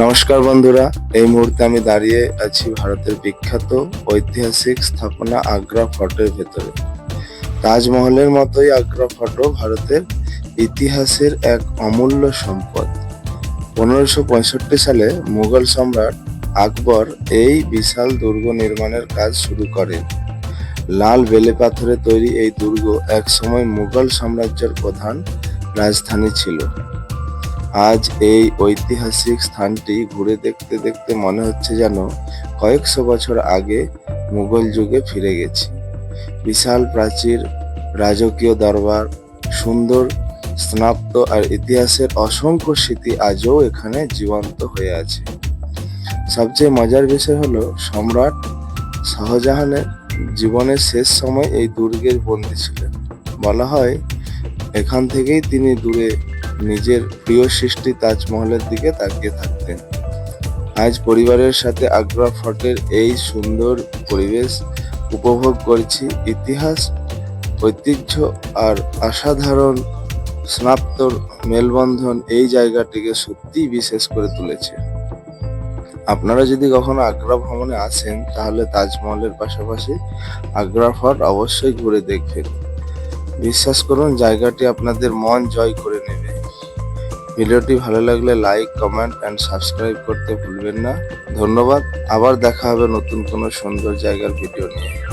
নমস্কার বন্ধুরা, এই মুহূর্তে আমি দাঁড়িয়ে আছি ভারতের বিখ্যাত ঐতিহাসিক স্থাপনা আগ্রা ফোর্টের ভেতরে। তাজমহলের মতোই আগ্রা ফোর্টও ভারতের ইতিহাসের এক অমূল্য সম্পদ। 1565 সালে মুঘল সম্রাট আকবর এই বিশাল দুর্গ নির্মাণের কাজ শুরু করেন। লাল বেলে পাথরে তৈরি এই দুর্গ একসময় মুঘল সাম্রাজ্যের প্রধান রাজধানী ছিল। আজ এই ঐতিহাসিক স্থানটি ঘুরে দেখতে দেখতে মনে হচ্ছে যেন কয়েকশো বছর আগে মুঘল যুগে ফিরে গেছি। বিশাল প্রাচীর, রাজকীয় দরবার, সুন্দর স্থাপত্য আর ইতিহাসের অসংখ্য স্মৃতি আজও এখানে জীবন্ত হয়ে আছে। সবচেয়ে মজার বিষয় হলো সম্রাট শাহজাহানের জীবনের শেষ সময় এই দুর্গের বন্দী ছিলেন। বলা হয় এখান থেকেই তিনি দূরে নিজের প্রিয় সৃষ্টি তাজমহলের দিকে তাকিয়ে থাকতেন। আজ পরিবারের সাথে আগ্রা ফোর্টের এই সুন্দর পরিবেশ উপভোগ করছি। ইতিহাস, ঐতিহ্য আর অসাধারণ স্থাপত্যর মেলবন্ধন এই জায়গাটিকে সত্যিই বিশেষ করে তুলেছে। আপনারা যদি কখনো আগ্রা ভ্রমণে আসেন তাহলে তাজমহলের পাশাপাশি আগ্রা ফোর্ট অবশ্যই ঘুরে দেখবেন। বিশ্বাস করুন, জায়গাটি আপনাদের মন জয় করে নেবে। ভিডিওটি ভালো লাগলে লাইক, কমেন্ট অ্যান্ড সাবস্ক্রাইব করতে ভুলবেন না। ধন্যবাদ। আবার দেখা হবে নতুন কোনো সুন্দর জায়গার ভিডিও নিয়ে।